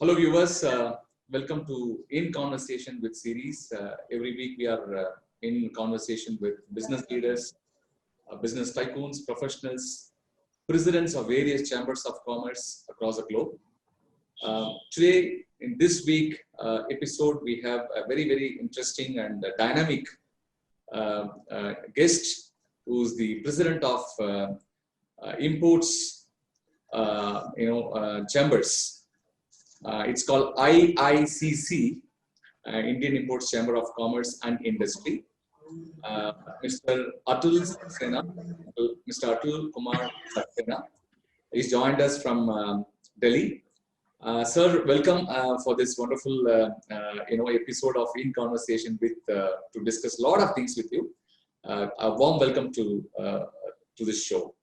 Hello viewers, welcome to In Conversation with series. Every week we are in conversation with business leaders, business tycoons, professionals, presidents of various chambers of commerce across the globe. Today, in this week episode, we have a very interesting and dynamic guest who's the president of imports, chambers. It's called IICC, Indian Imports Chamber of Commerce and Industry. Mr. Atul Saxena, Mr. Atul Kumar Saxena, he's joined us from Delhi. Sir, welcome for this wonderful episode of In Conversation with to discuss a lot of things with you. A warm welcome to this show.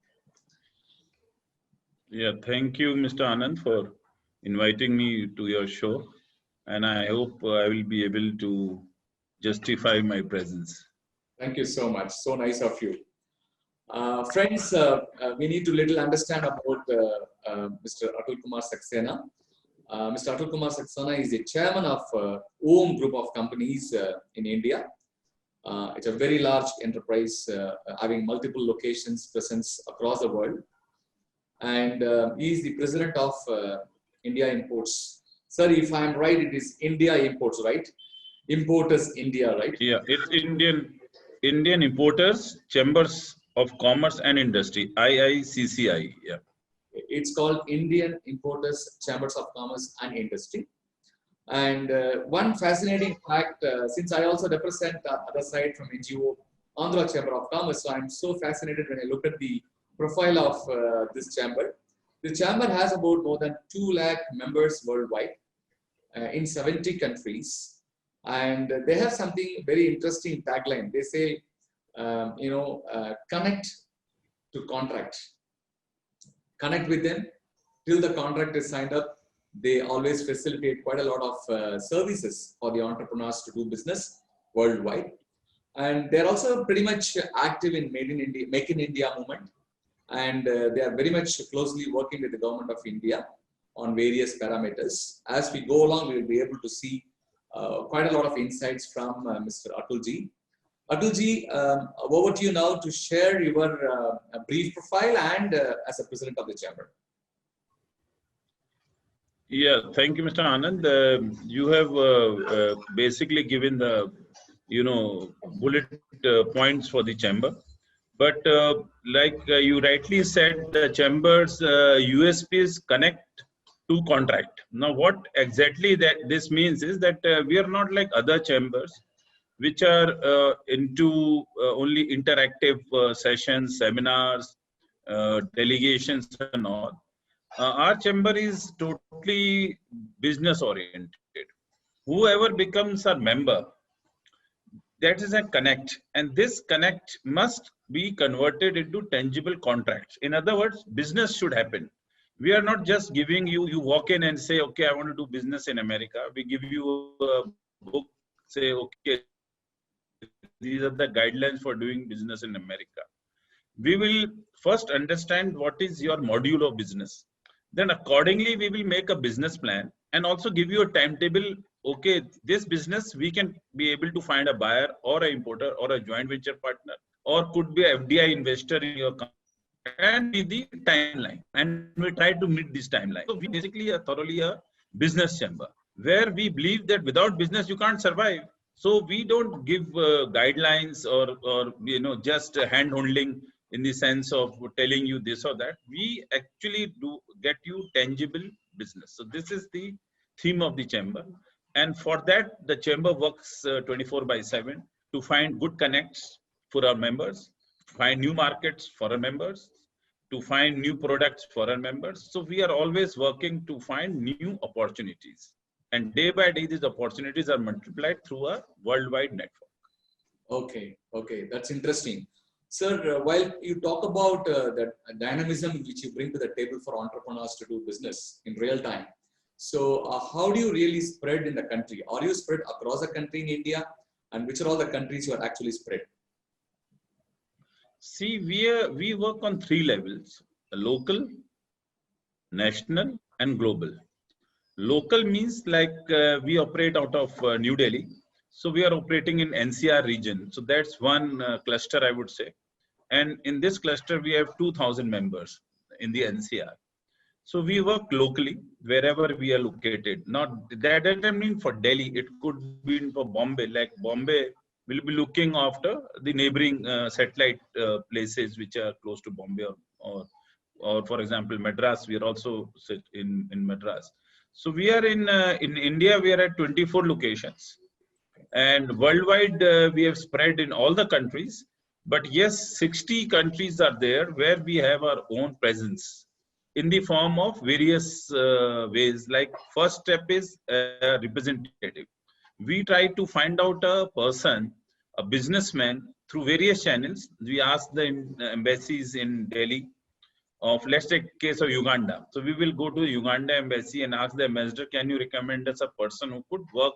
Yeah, thank you, Mr. Anand, for inviting me to your show, and I hope I will be able to justify my presence. Thank you so much. So nice of you. Friends, we need to little understand about Mr. Atul Kumar Saxena. Mr. Atul Kumar Saxena is the chairman of OHM Group of companies in India. It's a very large enterprise having multiple locations, presence across the world. And he is the president of India Imports. Sir, if I am right, it is India Imports, right? Importers India, right? Yeah, it's Indian Importers Chambers of Commerce and Industry, IICCI. Yeah. It's called Indian Importers Chambers of Commerce and Industry. And one fascinating fact, since I also represent the other side from NGO, Andhra Chamber of Commerce, so I'm so fascinated when I looked at the profile of this chamber. The chamber has about more than 2 lakh members worldwide in 70 countries. And they have something very interesting tagline. They say, connect to contract. Connect with them till the contract is signed up. They always facilitate quite a lot of services for the entrepreneurs to do business worldwide. And they're also pretty much active in Make in India movement. And they are very much closely working with the government of India on various parameters. As we go along, we will be able to see quite a lot of insights from Mr. Atulji. Atulji, over to you now to share your brief profile and as a president of the chamber. Yeah, thank you, Mr. Anand. You have basically given the, bullet points for the chamber. But like you rightly said, the chamber's USP is connect to contract. Now, what exactly this means is that we are not like other chambers, which are into only interactive sessions, seminars, delegations and all. Our chamber is totally business oriented. Whoever becomes a member, that is a connect, and this connect must be converted into tangible contracts. In other words, business should happen. We are not just giving you walk in and say, okay, I want to do business in America. We give you a book, say, okay, these are the guidelines for doing business in America. We will first understand what is your module of business. Then accordingly, we will make a business plan and also give you a timetable. Okay, this business, we can be able to find a buyer or an importer or a joint venture partner, or could be a FDI investor in your company, and with the timeline. And we try to meet this timeline. So we basically are thoroughly a business chamber, where we believe that without business, you can't survive. So we don't give guidelines or just hand holding in the sense of telling you this or that. We actually do get you tangible business. So this is the theme of the chamber. And for that, the chamber works 24/7 to find good connects for our members, find new markets for our members, to find new products for our members. So we are always working to find new opportunities. And day by day, these opportunities are multiplied through a worldwide network. Okay, that's interesting. Sir, while you talk about the dynamism which you bring to the table for entrepreneurs to do business in real time, so how do you really spread in the country? Are you spread across the country in India? And which are all the countries you are actually spread? See, we work on 3 levels: local, national, and global. Local means like we operate out of New Delhi. So we are operating in NCR region. So that's one cluster, I would say. And in this cluster, we have 2,000 members in the NCR. So we work locally wherever we are located. Not that doesn't mean for Delhi. It could be for Bombay. Like Bombay will be looking after the neighboring satellite places which are close to Bombay, or for example Madras. We are also in Madras. So we are in India. We are at 24 locations, and worldwide we have spread in all the countries. But yes, 60 countries are there where we have our own presence in the form of various ways. Like first step is representative. We try to find out a person, a businessman, through various channels. We ask the embassies in Delhi of, let's take case of Uganda. So we will go to the Uganda embassy and ask the ambassador, can you recommend us a person who could work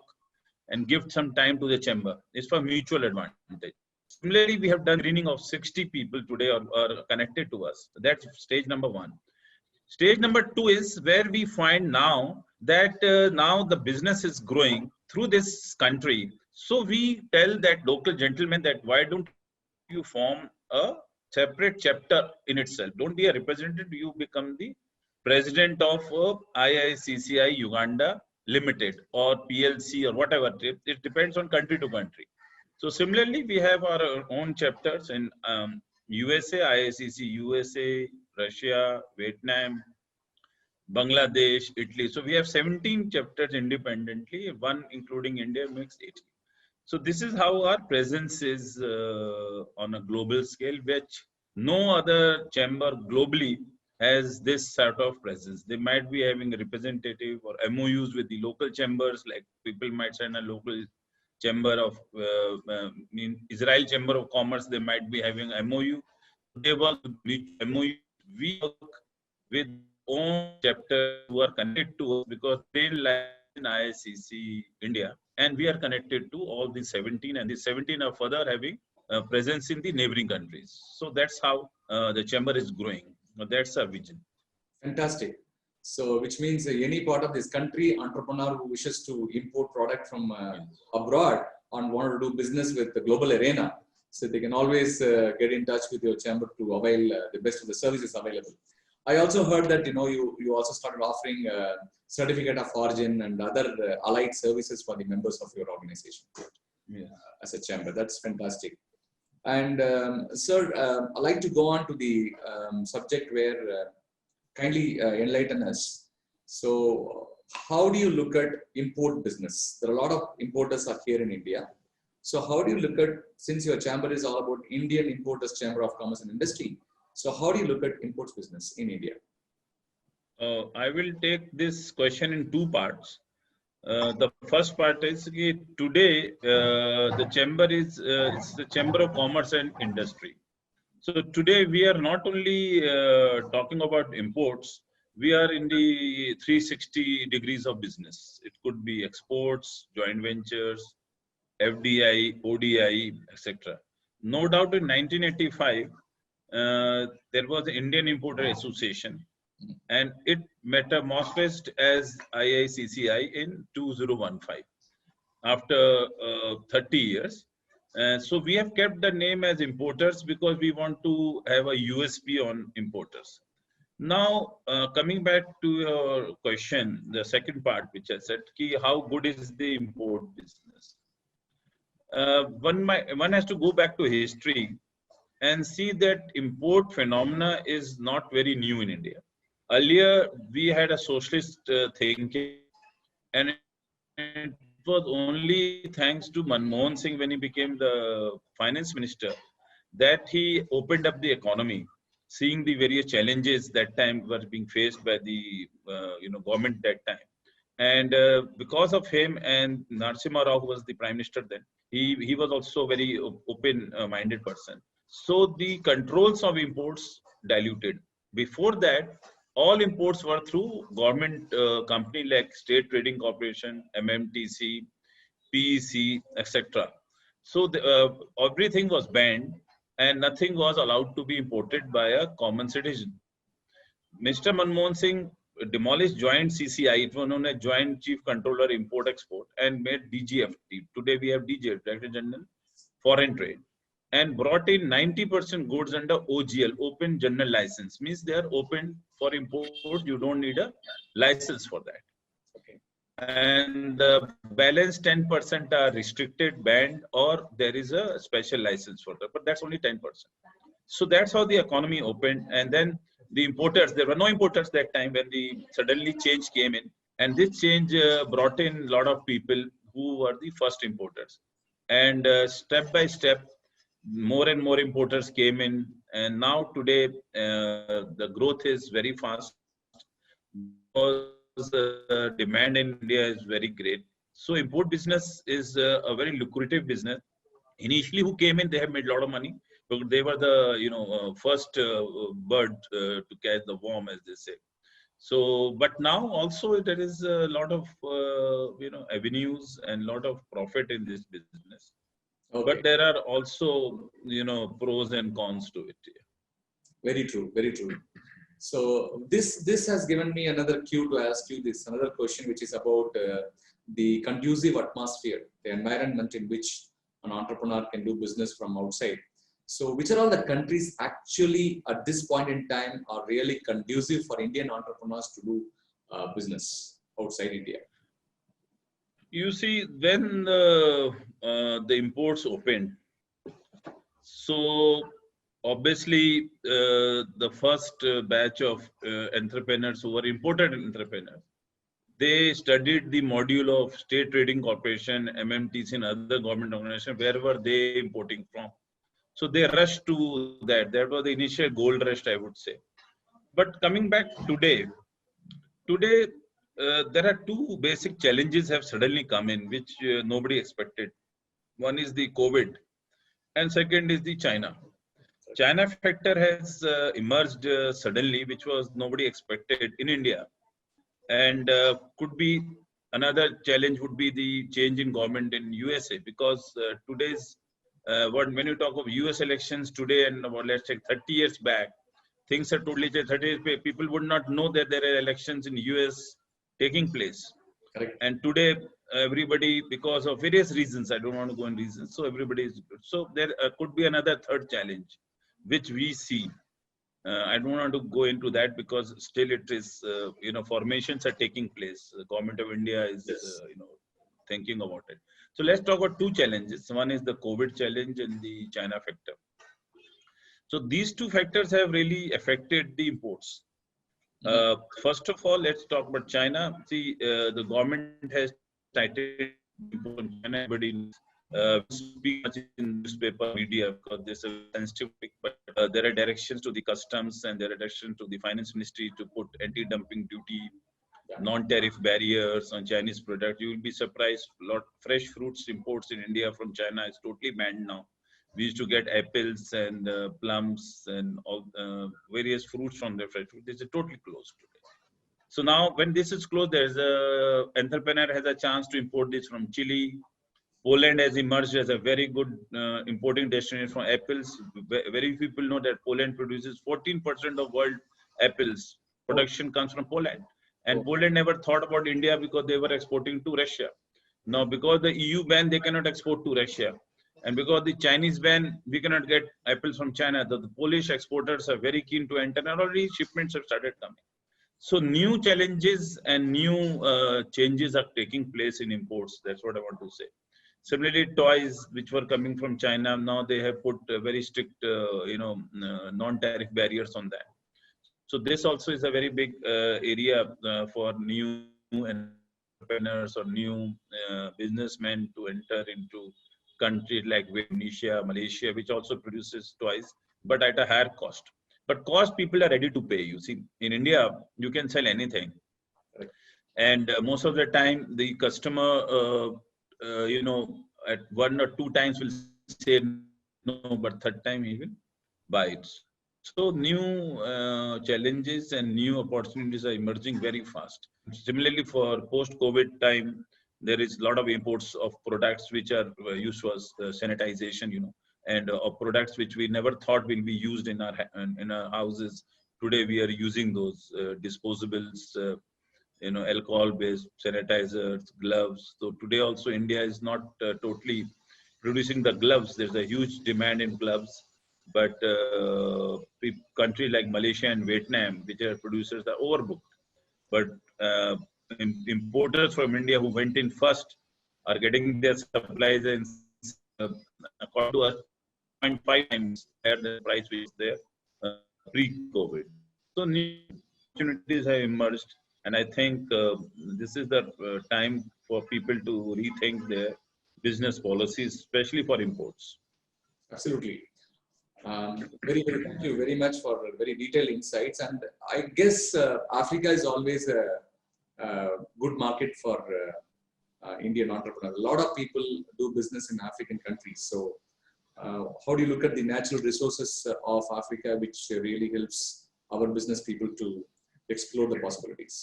and give some time to the chamber? It's for mutual advantage. Similarly, we have done screening of 60 people today are connected to us. That's stage number one. Stage number two is where we find now that now the business is growing through this country. So we tell that local gentleman that why don't you form a separate chapter in itself? Don't be a representative, you become the president of IICCI Uganda Limited or PLC or whatever. It depends on country to country. So similarly, we have our own chapters in USA, IICC USA, Russia, Vietnam, Bangladesh, Italy. So we have 17 chapters independently, one including India makes 18. So this is how our presence is on a global scale, which no other chamber globally has this sort of presence. They might be having a representative or MOUs with the local chambers, like people might sign a local chamber of Israel Chamber of Commerce, they might be having MOU. They work with MOU. We work with own chapter who are connected to us because they live in IICC India, and we are connected to all the 17, and the 17 are further having presence in the neighboring countries. So that's how the chamber is growing. That's our vision. Fantastic. So, which means any part of this country, entrepreneur who wishes to import product from abroad and want to do business with the global arena, so they can always get in touch with your chamber to avail the best of the services available. I also heard that you also started offering certificate of origin and other allied services for the members of your organization as a chamber. That's fantastic. And sir, I'd like to go on to the subject where kindly enlighten us. So how do you look at import business? There are a lot of importers are here in India. So how do you look at, since your chamber is all about Indian Importers Chamber of Commerce and Industry, so how do you look at imports business in India? I will take this question in two parts. The first part is today the chamber is it's the Chamber of Commerce and Industry. So today we are not only talking about imports, we are in the 360 degrees of business. It could be exports, joint ventures, FDI, ODI, etc. No doubt in 1985, there was the Indian Importer Association, and it metamorphosed as IICCI in 2015 after 30 years. So we have kept the name as importers because we want to have a USP on importers. Now, coming back to your question, the second part, which I said, how good is the import business? One has to go back to history and see that import phenomena is not very new in India. Earlier, we had a socialist thinking, and it was only thanks to Manmohan Singh when he became the finance minister that he opened up the economy, seeing the various challenges that time were being faced by the government that time. And because of him, and Narasimha Rao, who was the prime minister then, he was also a very open-minded person. So the controls of imports diluted. Before that, all imports were through government company like State Trading Corporation, MMTC, PEC, etc. So everything was banned and nothing was allowed to be imported by a common citizen. Mr. Manmohan Singh demolished joint CCI, it was known as Joint Chief Controller Import Export, and made DGFT. Today we have DGF, Director General Foreign Trade, and brought in 90% goods under OGL, Open General License. Means they are open for import, you don't need a license for that. Okay. And the balance 10% are restricted, banned, or there is a special license for that, but that's only 10%. So that's how the economy opened. And then the importers, there were no importers that time when the suddenly change came in. And this change brought in a lot of people who were the first importers. And step by step, more and more importers came in. And now today, the growth is very fast because the demand in India is very great. So import business is a very lucrative business. Initially, who came in, they have made a lot of money. But they were the first bird to catch the worm, as they say. So, but now also there is a lot of avenues and a lot of profit in this business. Okay. But there are also pros and cons to it. Very true. Very true. So this has given me another cue to ask you another question, which is about the conducive atmosphere, the environment in which an entrepreneur can do business from outside. So which are all the countries actually at this point in time are really conducive for Indian entrepreneurs to do business outside India? You see, when the imports opened, so obviously the first batch of entrepreneurs who were imported entrepreneurs, they studied the module of State Trading Corporation, MMTC, and other government organizations, wherever they importing from. So they rushed to that. That was the initial gold rush, I would say. But coming back today, there are two basic challenges have suddenly come in, which nobody expected. One is the COVID, and second is the China. China factor has emerged suddenly, which was nobody expected in India. And could be another challenge would be the change in government in USA, because today's when you talk of US elections today and let's say 30 years back, things are totally 30 years back, people would not know that there are elections in US taking place. Correct. And today everybody, because of various reasons, I don't want to go in reasons, so everybody is, so there could be another third challenge which we see. I don't want to go into that because still it is, formations are taking place. The government of India is, thinking about it. So let's talk about two challenges. One is the COVID challenge and the China factor. So these two factors have really affected the imports. First of all, let's talk about China. See, the government has tightened import on China. Everybody speak much in newspaper media because this is a sensitive topic, but there are directions to the customs and there are directions to the finance ministry to put anti-dumping duty, non-tariff barriers on Chinese products. You will be surprised, a lot fresh fruits imports in India from China is totally banned now. We used to get apples and plums and all various fruits from the fresh fruit. This is totally closed today. So now when this is closed, there's a entrepreneur has a chance to import this from Chile. Poland has emerged as a very good importing destination for apples. Very few people know that Poland produces 14% of world apples. Production comes from Poland. And Poland never thought about India because they were exporting to Russia. Now, because the EU ban, they cannot export to Russia. And because the Chinese ban, we cannot get apples from China. The Polish exporters are very keen to enter, and already shipments have started coming. So new challenges and new changes are taking place in imports. That's what I want to say. Similarly, toys which were coming from China, now they have put very strict, non-tariff barriers on that. So this also is a very big area for new entrepreneurs or new businessmen to enter into countries like Indonesia, Malaysia, which also produces toys, but at a higher cost. But cost people are ready to pay. You see, in India, you can sell anything. And most of the time, the customer, at one or two times will say no, but third time he will buy it. So new challenges and new opportunities are emerging very fast. Similarly, for post-COVID time, there is a lot of imports of products which are used for sanitization, and of products which we never thought will be used in our houses. today we are using those disposables, alcohol-based sanitizers, gloves. So today also India is not totally producing the gloves. There's a huge demand in gloves, but countries like Malaysia and Vietnam, which are producers, are overbooked. But importers from India who went in first are getting their supplies in, according to us, 0.5 times higher than the price which was there pre-COVID. So new opportunities have emerged, and I think this is the time for people to rethink their business policies, especially for imports. Absolutely. Thank you very much for very detailed insights. And I guess Africa is always a good market for Indian entrepreneurs. A lot of people do business in African countries. So how do you look at the natural resources of Africa, which really helps our business people to explore the possibilities?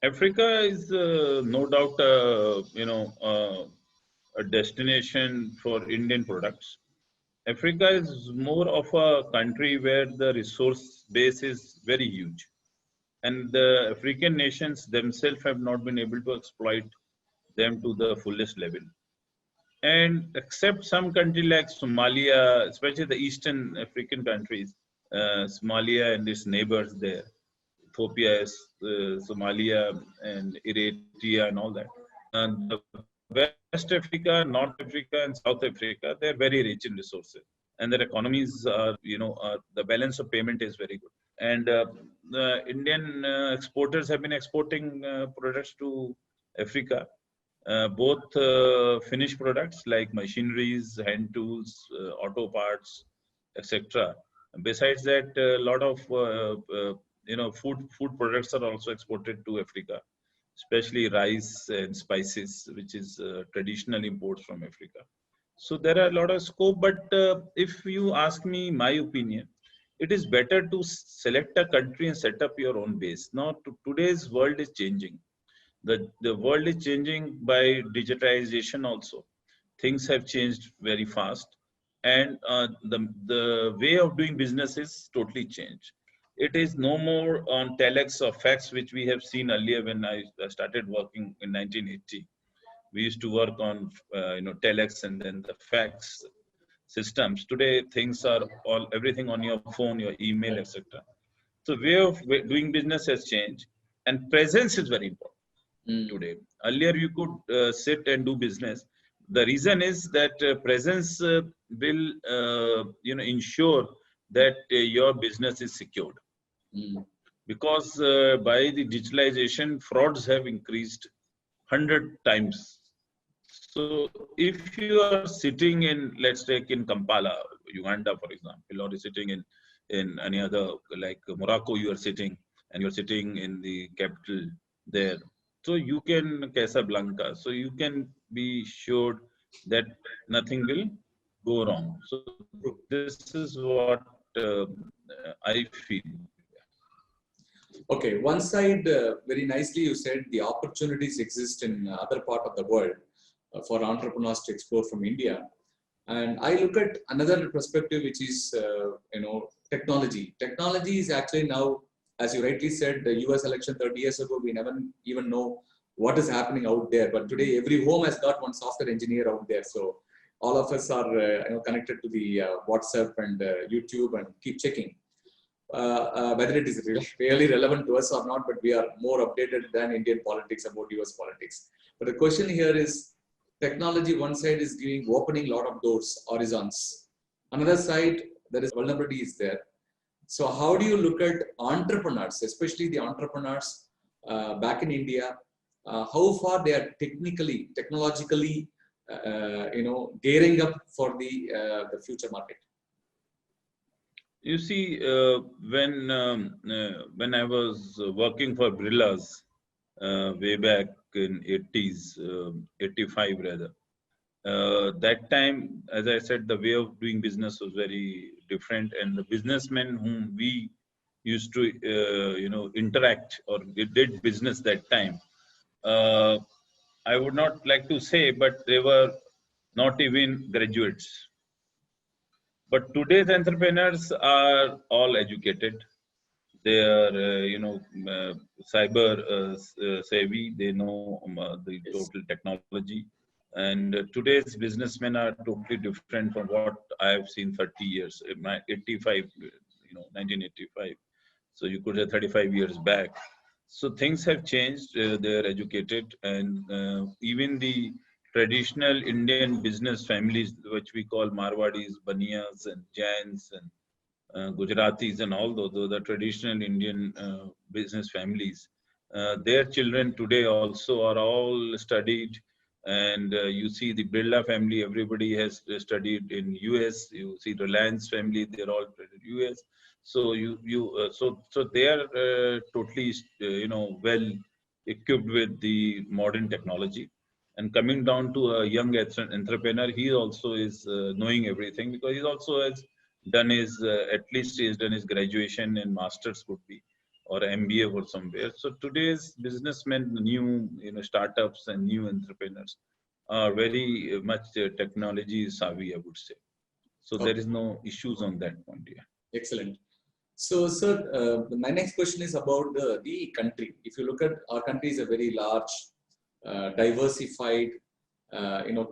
Africa is no doubt, a destination for Indian products. Africa is more of a country where the resource base is very huge, and the African nations themselves have not been able to exploit them to the fullest level. And except some country like Somalia, especially the Eastern African countries, Somalia and its neighbors there, Ethiopia, Somalia, and Eritrea, and all that. And West Africa, North Africa, and South Africa, they're very rich in resources, and their economies are, the balance of payment is very good. And the Indian exporters have been exporting products to Africa, both finished products like machineries, hand tools, auto parts, etc. Besides that, a lot of food products are also exported to Africa, especially rice and spices, which is traditional imports from Africa. So there are a lot of scope, but if you ask me my opinion, it is better to select a country and set up your own base. Now, today's world is changing. The world is changing by digitization also. Things have changed very fast, and the way of doing business is totally changed. It is no more on telex or fax, which we have seen earlier when I started working in 1980. We used to work on telex and then the fax systems. Today things are everything on your phone, your email, etc. So way of doing business has changed, and presence is very important today. Earlier you could sit and do business. The reason is that presence will ensure that your business is secured. Because by the digitalization, frauds have increased 100 times. So if you are sitting in, let's take in Kampala, Uganda, for example, or sitting in any other, like Morocco, you are sitting, and you're sitting in the capital there. So you can, Casablanca, so you can be sure that nothing will go wrong. So this is what I feel. Okay, one side, very nicely you said the opportunities exist in other part of the world for entrepreneurs to explore from India. And I look at another perspective, which is, technology. Technology is actually now, as you rightly said, the US election 30 years ago, we never even know what is happening out there. But today, every home has got one software engineer out there. So all of us are connected to the WhatsApp and YouTube and keep checking. Whether it is really relevant to us or not, but we are more updated than Indian politics about US politics. But the question here is, technology one side is opening a lot of doors, horizons. Another side, there is vulnerability is there. So how do you look at entrepreneurs, especially the entrepreneurs back in India, how far they are technologically, gearing up for the future market? You see, when I was working for Brillas way back in 80s, 85 rather, that time, as I said, the way of doing business was very different, and the businessmen whom we used to interact or did business that time, I would not like to say, but they were not even graduates. But today's entrepreneurs are all educated. They are, cyber savvy. They know the Yes. total technology. And today's businessmen are totally different from what I have seen 30 years, 85, 1985. So you could say 35 years back. So things have changed. They are educated, and even the traditional Indian business families, which we call Marwadis, Baniyas, and Jains, and Gujaratis, and all those the traditional Indian business families. Their children today also are all studied, and you see the Birla family. Everybody has studied in US. You see Reliance family; they're all studied US. So so they are totally well equipped with the modern technology. And coming down to a young entrepreneur, he also is knowing everything because he also has done his at least he's done his graduation and masters would be or MBA or somewhere. So today's businessmen, new startups and new entrepreneurs are very much technology savvy, I would say. So there Okay. is no issues on that point. Yeah. Excellent. So, sir, my next question is about the country. If you look at our country is a very large, diversified,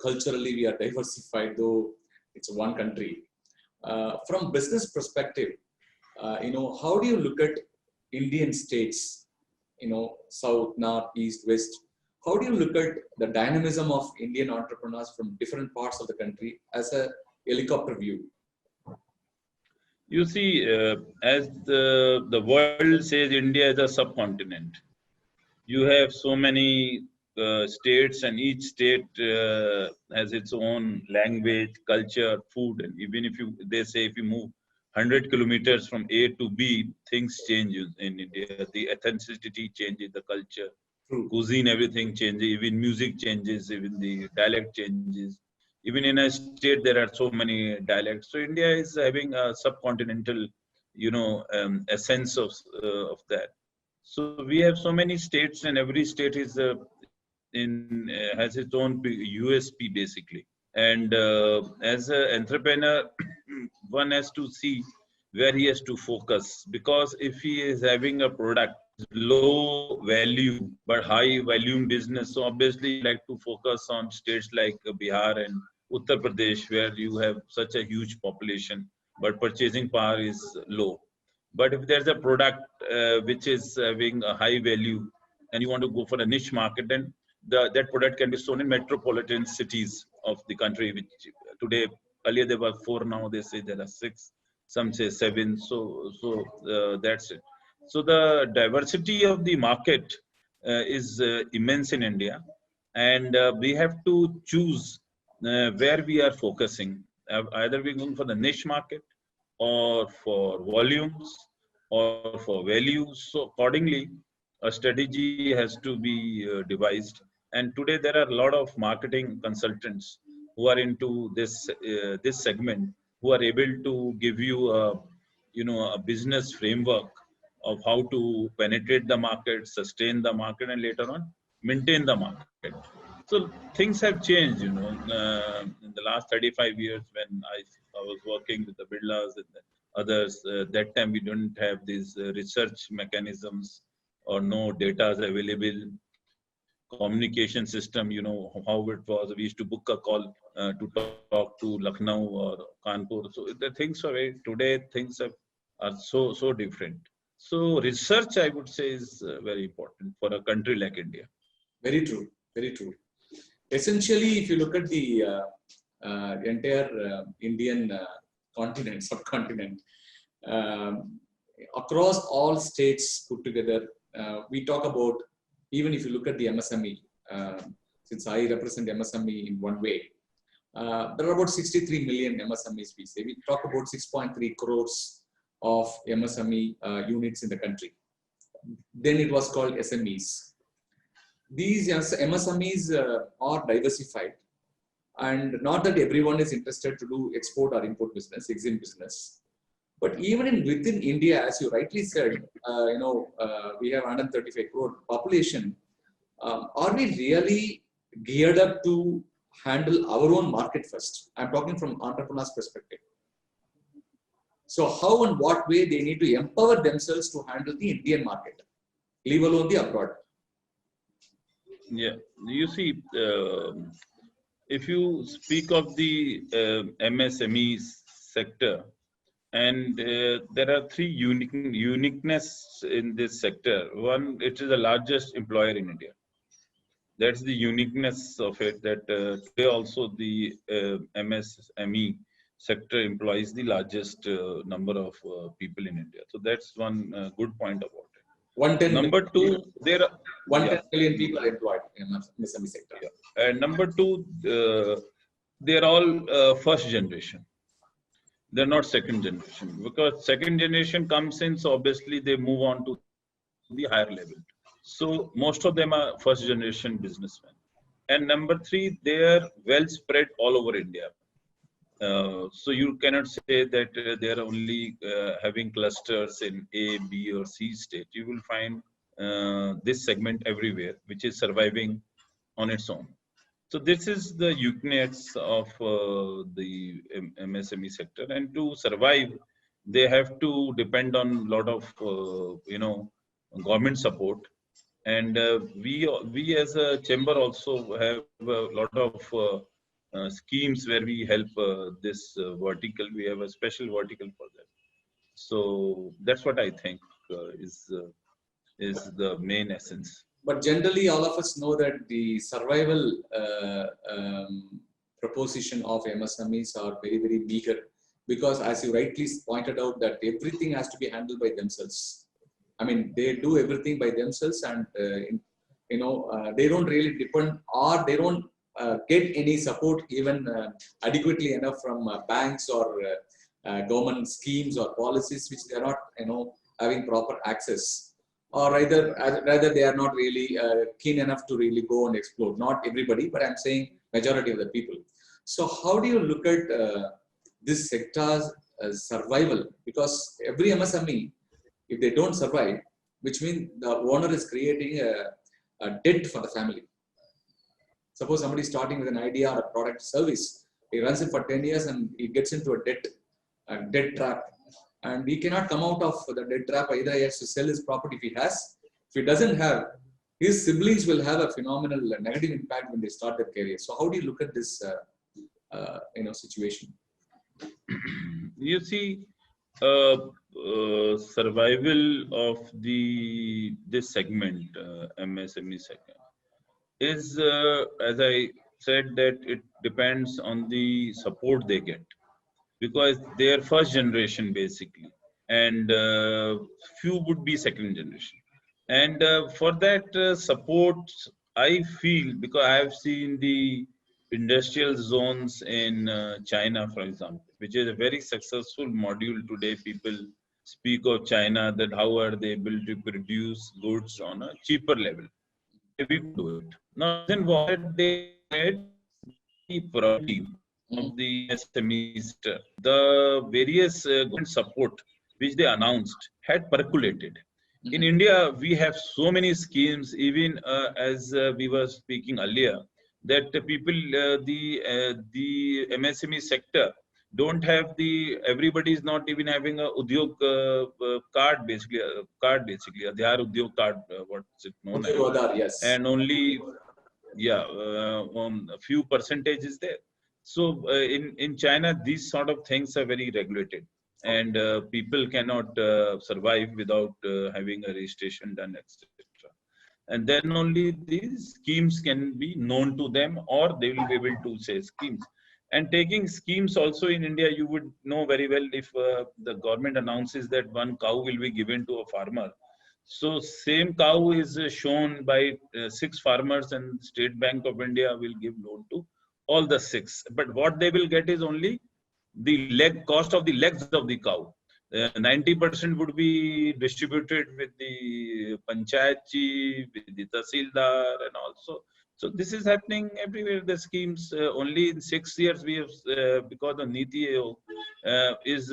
culturally we are diversified, though it's one country. From business perspective, how do you look at Indian states, south, north, east, west? How do you look at the dynamism of Indian entrepreneurs from different parts of the country as a helicopter view? You see, as the world says, India is a subcontinent. You have so many states, and each state has its own language, culture, food, and even if they say if you move 100 kilometers from A to B, things change in India. The ethnicity changes, the culture, True. cuisine, everything changes. Even music changes, even the dialect changes. Even in a state, there are so many dialects. So India is having a subcontinental, essence of that. So we have so many states, and every state is has its own USP basically. And as an entrepreneur, one has to see where he has to focus, because if he is having a product low value but high volume business, so obviously like to focus on states like Bihar and Uttar Pradesh, where you have such a huge population but purchasing power is low. But if there's a product which is having a high value and you want to go for a niche market, then that product can be sold in metropolitan cities of the country, which today, earlier there were 4, now they say there are 6, some say 7. So that's it. So the diversity of the market is immense in India, and we have to choose where we are focusing. Either we're going for the niche market, or for volumes, or for values. So accordingly, a strategy has to be devised. And today there are a lot of marketing consultants who are into this segment, who are able to give you a business framework of how to penetrate the market, sustain the market, and later on maintain the market. So things have changed, in the last 35 years when I was working with the Birlas and the others. That time we didn't have these research mechanisms or no data is available. Communication system, how it was. We used to book a call to talk to Lucknow or Kanpur. So the things are today things are so different. So research, I would say, is very important for a country like India. Very true. Very true. Essentially, if you look at the entire Indian continent, subcontinent, um, across all states put together, we talk about, even if you look at the MSME, since I represent MSME in one way, there are about 63 million MSMEs we say. We talk about 6.3 crores of MSME units in the country. Then it was called SMEs. These MSMEs are diversified, and not that everyone is interested to do export or import business, exim business. But even within India, as you rightly said, we have 135 crore population. Are we really geared up to handle our own market first? I'm talking from entrepreneur's perspective. So how and what way they need to empower themselves to handle the Indian market, leave alone the abroad. Yeah, you see, if you speak of the MSME sector, and there are three uniqueness in this sector. One, it is the largest employer in India. That's the uniqueness of it. That today also the MSME sector employs the largest number of people in India. So that's one good point about it. 110 Number two, there are 110 million people are employed in the MSME sector. Yeah. And number two, they're all first generation. They're not second generation, because second generation comes in, so obviously they move on to the higher level. So most of them are first generation businessmen. And number three, they are well spread all over India. So you cannot say that they are only having clusters in A, B, or C state. You will find this segment everywhere, which is surviving on its own. So this is the uniqueness of the MSME sector, and to survive, they have to depend on a lot of government support. And we as a chamber also have a lot of schemes where we help this vertical. We have a special vertical for them. So that's what I think is the main essence. But generally, all of us know that the survival proposition of MSMEs are very, very meager, because as you rightly pointed out, that everything has to be handled by themselves. I mean, they do everything by themselves, and they don't really depend, or they don't get any support even adequately enough from banks or government schemes or policies, which they are not having proper access. Or rather they are not really keen enough to really go and explore. Not everybody, but I'm saying majority of the people. So how do you look at this sector's survival? Because every MSME, if they don't survive, which means the owner is creating a debt for the family. Suppose somebody is starting with an idea or a product service, he runs it for 10 years and he gets into a debt trap. And he cannot come out of the debt trap. Either he has to sell his property if he has. If he doesn't have, his siblings will have a phenomenal negative impact when they start their career. So how do you look at this situation? You see, survival of this segment, MSME segment, is as I said, that it depends on the support they get, because they are first generation basically, and few would be second generation. And for that support, I feel, because I have seen the industrial zones in China, for example, which is a very successful module today. People speak of China, that how are they able to produce goods on a cheaper level. We do it. Now, then what they had the priority of the SMEs, the various government support which they announced had percolated. In India, we have so many schemes, even as we were speaking earlier, that people, the MSME sector don't have everybody is not even having a Udyog card, basically, Aadhaar Udyog card, what's it known as? Aadhaar, yes. And only, a few percentage is there. So in China, these sort of things are very regulated, and people cannot survive without having a registration done, etc. And then only these schemes can be known to them, or they will be able to say schemes. And taking schemes also in India, you would know very well, if the government announces that one cow will be given to a farmer. So same cow is shown by 6 farmers, and State Bank of India will give loan to all the 6. But what they will get is only the cost of the legs of the cow. 90% would be distributed with the panchayat chief, with the tahsildar, and also. So this is happening everywhere. The schemes only in 6 years we have, because the Niti Aayog is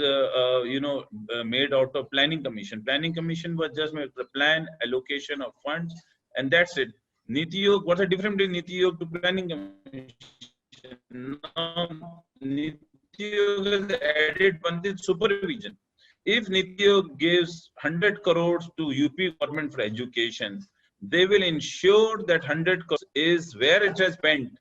made out of planning commission. Planning commission was just made the plan, allocation of funds, and that's it. Niti Aayog, what's the difference between Niti Aayog to planning commission? Now, Niti Aayog has added one thing: supervision. If Niti Aayog gives 100 crores to UP government for education, they will ensure that 100 crores is where it has spent.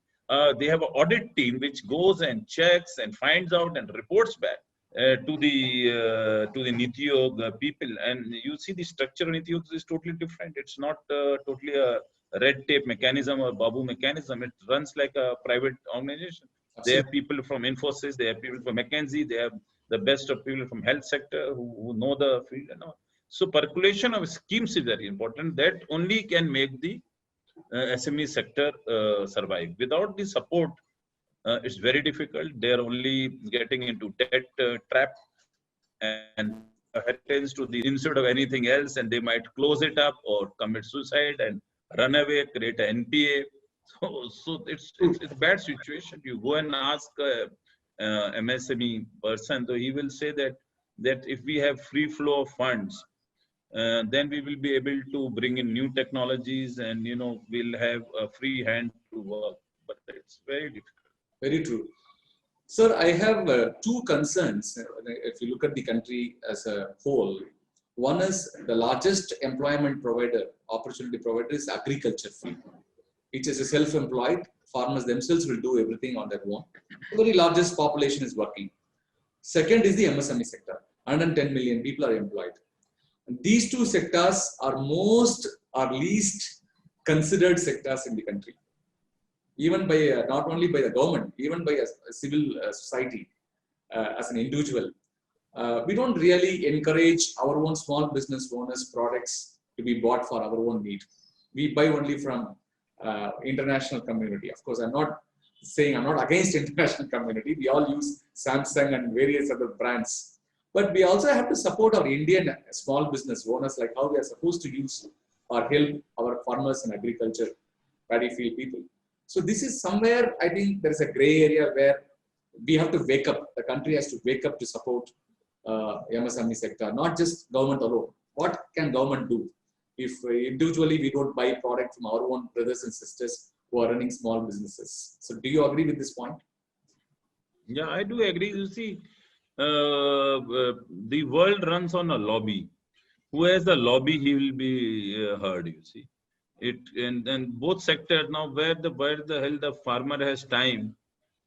They have an audit team which goes and checks and finds out and reports back to the Niti Aayog people. And you see the structure of Niti Aayog is totally different. It's not totally a red tape mechanism or Babu mechanism. It runs like a private organization. They have people from Infosys, they have people from McKinsey, they have the best of people from health sector who know the field and all. So percolation of schemes is very important. That only can make the SME sector survive. Without the support, it's very difficult. They're only getting into debt trap and heritage to the instead of anything else, and they might close it up or commit suicide and run away, create an NPA. So it's a bad situation. You go and ask MSME person, so he will say that if we have free flow of funds, then we will be able to bring in new technologies, and we'll have a free hand to work. But it's very difficult. Very true. Sir, I have two concerns. If you look at the country as a whole, one is the largest employment provider, opportunity provider is agriculture field. It is a self-employed. Farmers themselves will do everything on their own. The very largest population is working. Second is the MSME sector. 110 million people are employed. And these two sectors are least considered sectors in the country. Even by not only by the government, even by a civil society as an individual. We don't really encourage our own small business owners' products to be bought for our own need. We buy only from international community. Of course, I'm not against international community. We all use Samsung and various other brands. But we also have to support our Indian small business owners, like how we are supposed to use or help our farmers and agriculture, paddy field people. So this is somewhere, I think there is a gray area where we have to wake up. The country has to wake up to support MSME sector, not just government alone. What can government do? If individually we don't buy product from our own brothers and sisters who are running small businesses. So do you agree with this point? Yeah, I do agree. You see, the world runs on a lobby. Who has the lobby, he will be heard, you see. And both sectors now, where the hell the farmer has time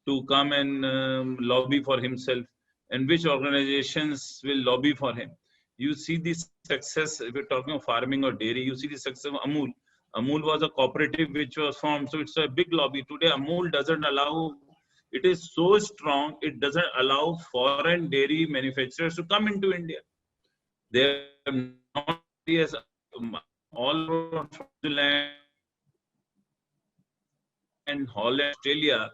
to come and lobby for himself, and which organizations will lobby for him. You see the success, if you're talking of farming or dairy, you see the success of Amul. Amul was a cooperative which was formed, so it's a big lobby. Today, Amul doesn't allow, it is so strong, it doesn't allow foreign dairy manufacturers to come into India. They are not yes, all over New Zealand and Holland, Australia,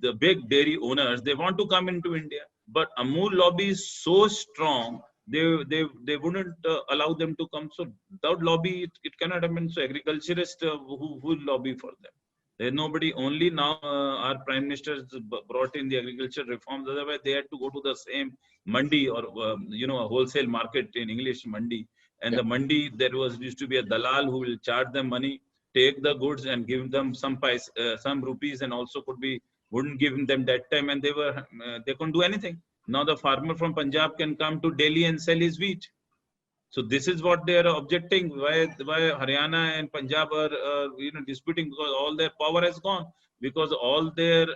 the big dairy owners, they want to come into India. But Amul lobby is so strong, they wouldn't allow them to come. So without lobby, it cannot happen. So agriculturists who will lobby for them. There's nobody. Only now our prime minister brought in the agriculture reforms. Otherwise, they had to go to the same mandi or a wholesale market, in English mandi. And the mandi, there used to be a dalal who will charge them money, take the goods and give them some rupees, and also wouldn't give them that time, and they couldn't do anything. Now the farmer from Punjab can come to Delhi and sell his wheat. So this is what they are objecting. Why Haryana and Punjab are disputing, because all their power has gone, because all their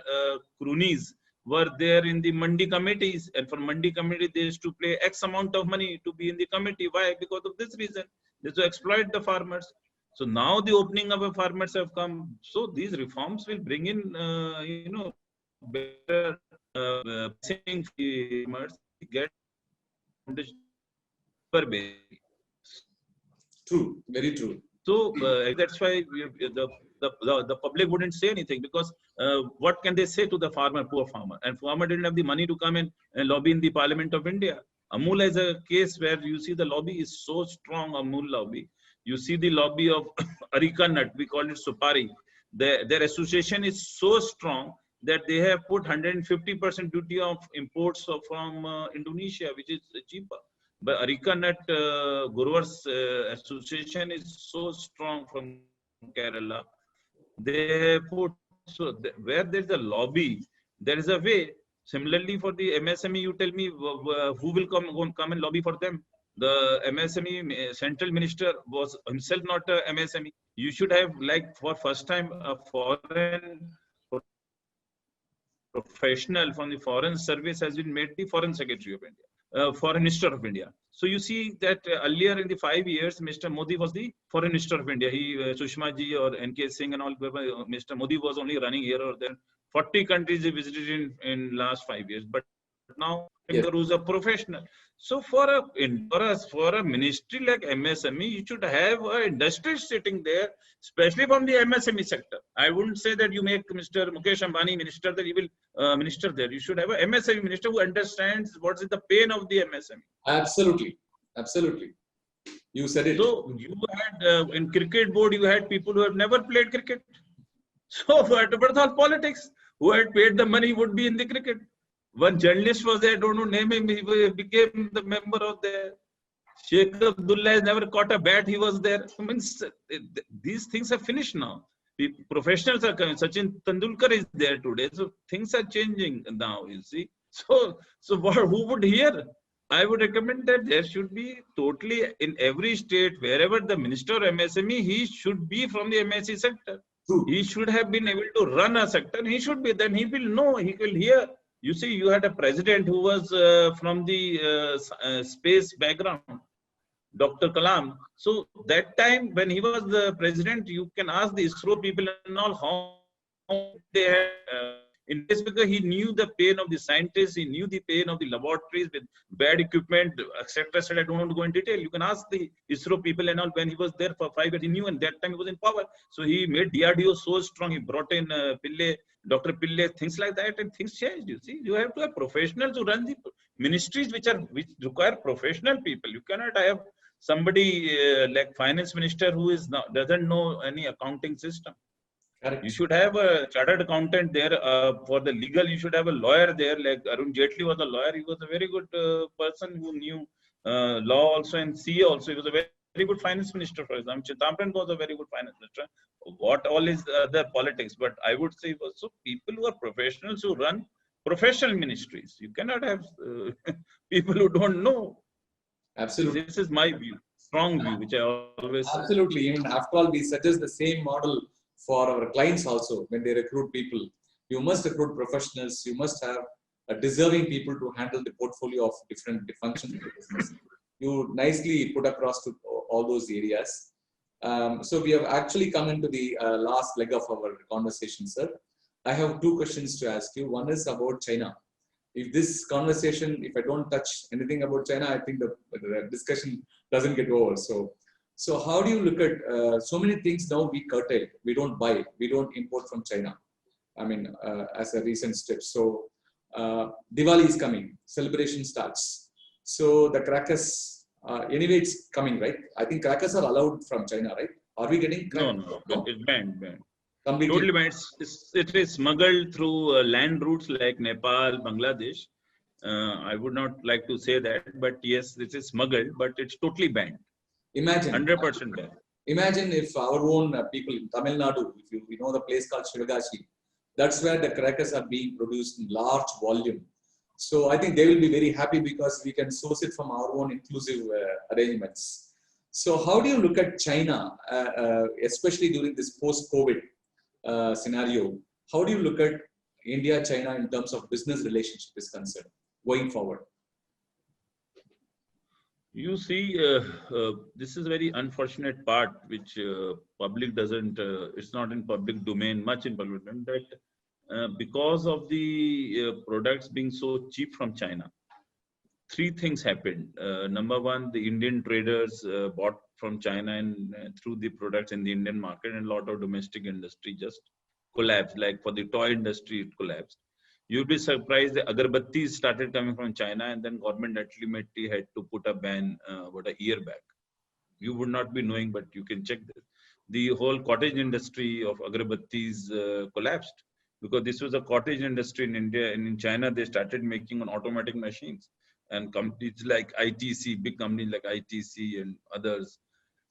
cronies were there in the mandi committees, and for mandi committee they used to pay X amount of money to be in the committee. Why? Because of this reason. They to exploit the farmers. So now the opening of the farmers have come. So these reforms will bring in better pricing farmers, get per baby. True, very true. So that's why the public wouldn't say anything, because what can they say to the farmer, poor farmer? And farmer didn't have the money to come in and lobby in the Parliament of India. Amul is a case where you see the lobby is so strong, Amul lobby. You see the lobby of Areca nut, we call it Supari. Their association is so strong that they have put 150% duty of imports from Indonesia, which is cheaper. But Areca nut growers association is so strong from Kerala. They put, so where there is a lobby, there is a way. Similarly, for the MSME, you tell me who will come and lobby for them. The MSME central minister was himself not a MSME. You should have, like, for first time a foreign professional from the foreign service has been made the foreign secretary of India, foreign minister of India. So you see that earlier in the 5 years, Mr. Modi was the foreign minister of India. He, Sushma ji or N.K. Singh and all, Mr. Modi was only running here or there. 40 countries he visited in last 5 years. But now Yes. who's a professional. So for a ministry like MSME, you should have an industry sitting there, especially from the MSME sector. I wouldn't say that you make Mr. Mukesh Ambani minister, that he will minister there. You should have a MSME minister who understands what is the pain of the MSME. Absolutely. Absolutely. You said it. So you had in cricket board, you had people who have never played cricket. So but all politics, who had paid the money would be in the cricket. One journalist was there, I don't know name him, he became the member of the Sheikh Abdullah has never caught a bat, he was there. I mean, these things are finished now. The professionals are coming. Sachin Tendulkar is there today. So things are changing now, you see. So who would hear? I would recommend that there should be totally in every state, wherever the minister of MSME, he should be from the MSE sector. True. He should have been able to run a sector. He should be, then he will know, he will hear. You see, you had a president who was from the space background, Dr. Kalam. So that time when he was the president, you can ask the ISRO people and all how they had in this, because he knew the pain of the scientists, he knew the pain of the laboratories with bad equipment, etc. I don't want to go in detail. You can ask the ISRO people and all. When he was there for 5 years, he knew, and that time he was in power. So he made DRDO so strong. He brought in Pillai, Dr. Pillai, things like that, and things changed. You see, you have to have professionals who run the ministries which require professional people. You cannot have somebody like finance minister who is doesn't know any accounting system. Correct. You should have a chartered accountant there for the legal. You should have a lawyer there. Like Arun Jaitley was a lawyer. He was a very good person who knew law also and CA also. He was a very good finance minister, for example. Chidambaram was a very good finance minister. What all is the politics? But I would say also people who are professionals who run professional ministries. You cannot have people who don't know. Absolutely. This is my view, strong view, which I always say. Absolutely. Even after all, we suggest the same model for our clients also when they recruit people. You must recruit professionals. You must have deserving people to handle the portfolio of different functions of the business. You nicely put across to all those areas. So we have actually come into the last leg of our conversation, sir. I have two questions to ask you. One is about China. If this conversation, if I don't touch anything about China, I think the discussion doesn't get over. So how do you look at so many things now we curtail, we don't buy, we don't import from China. I mean, as a recent step. So Diwali is coming, celebration starts. So the crackers, anyway, it's coming, right? I think crackers are allowed from China, right? Are we getting crackers? No, it's banned. Completely. Totally banned. It is smuggled through land routes like Nepal, Bangladesh. I would not like to say that, but yes, this is smuggled, but it's totally banned. Imagine 100% banned. Imagine if our own people in Tamil Nadu, if you know the place called Shivagachi, that's where the crackers are being produced in large volume. So I think they will be very happy because we can source it from our own inclusive arrangements. So how do you look at China, especially during this post-COVID scenario? How do you look at India, China in terms of business relationship is concerned going forward? You see, this is a very unfortunate part which public doesn't, it's not in public domain, much in public domain, that because of the products being so cheap from China, three things happened. Number one, the Indian traders bought from China and through the products in the Indian market, and a lot of domestic industry just collapsed. Like for the toy industry, it collapsed. You'd be surprised that agarbattis started coming from China, and then government ultimately had to put a ban about a year back. You would not be knowing, but you can check this. The whole cottage industry of agarbattis collapsed because this was a cottage industry in India, and in China they started making on automatic machines. And companies like ITC, big companies like ITC and others,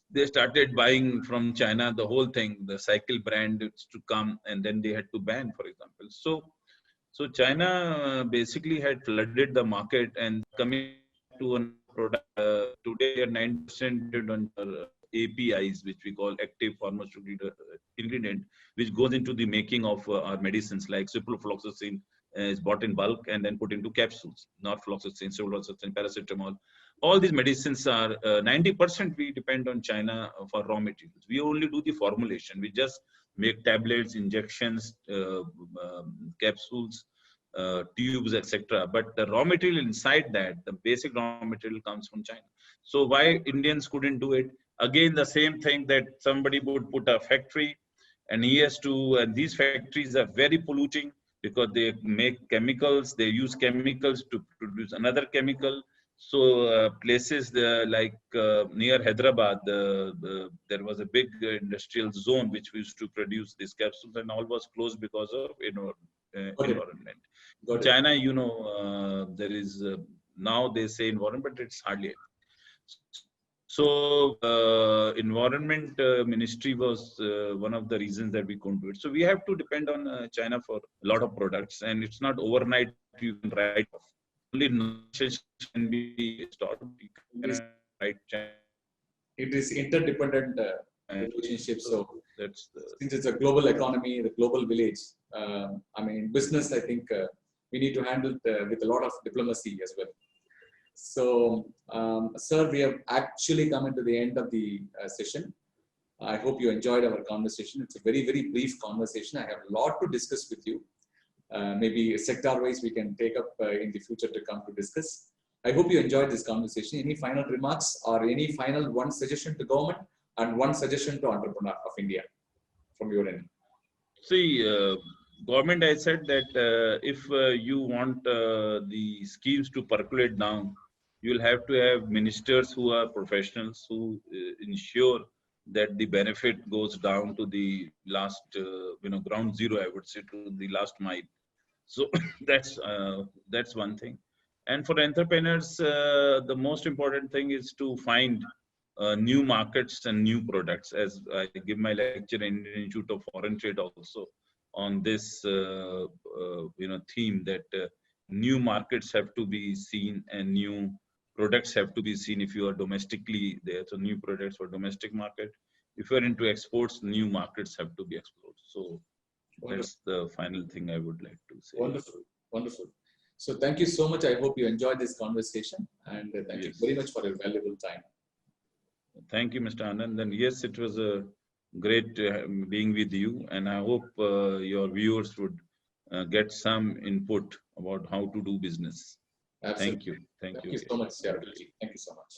they started buying from China the whole thing, the cycle brand to come, and then they had to ban, for example. So China basically had flooded the market, and coming to a product today they are 90% on APIs, which we call active pharmaceutical ingredient, which goes into the making of our medicines like ciprofloxacin is bought in bulk and then put into capsules. Norfloxacin, ciprofloxacin, paracetamol. All these medicines are 90% we depend on China for raw materials. We only do the formulation. We just make tablets, injections, capsules, tubes, etc. But the raw material inside that, the basic raw material comes from China. So why Indians couldn't do it? Again, the same thing that somebody would put a factory and he has to, and these factories are very polluting because they make chemicals, they use chemicals to produce another chemical. So places like near Hyderabad, there was a big industrial zone which used to produce these capsules, and all was closed because of environment. In China, you know, there is now they say environment, but it's hardly. So environment ministry was one of the reasons that we couldn't do it. So we have to depend on China for a lot of products, and it's not overnight you can write off. Only knowledge can be stored. It is interdependent relationship. So that's since it's a global economy, the global village. I mean, business. I think we need to handle it with a lot of diplomacy as well. So, sir, we have actually come into the end of the session. I hope you enjoyed our conversation. It's a very, very brief conversation. I have a lot to discuss with you. Maybe sector-wise, we can take up in the future to come to discuss. I hope you enjoyed this conversation. Any final remarks or any final one suggestion to government and one suggestion to entrepreneur of India from your end? See, government, I said that if you want the schemes to percolate down, you'll have to have ministers who are professionals who ensure that the benefit goes down to the last, ground zero, I would say, to the last mile. So that's one thing. And for entrepreneurs, the most important thing is to find new markets and new products. As I give my lecture in the Institute of Foreign Trade also on this, theme that new markets have to be seen and new products have to be seen if you are domestically there. So new products for domestic market. If you're into exports, new markets have to be explored. So that's the final thing I would like to say. Wonderful, wonderful. So thank you so much. I hope you enjoyed this conversation, and thank you very much for your valuable time. Thank you, Mr. Anand. And yes, it was a great being with you, and I hope your viewers would get some input about how to do business. Absolutely. Thank you. Thank you so much, sir. Thank you so much.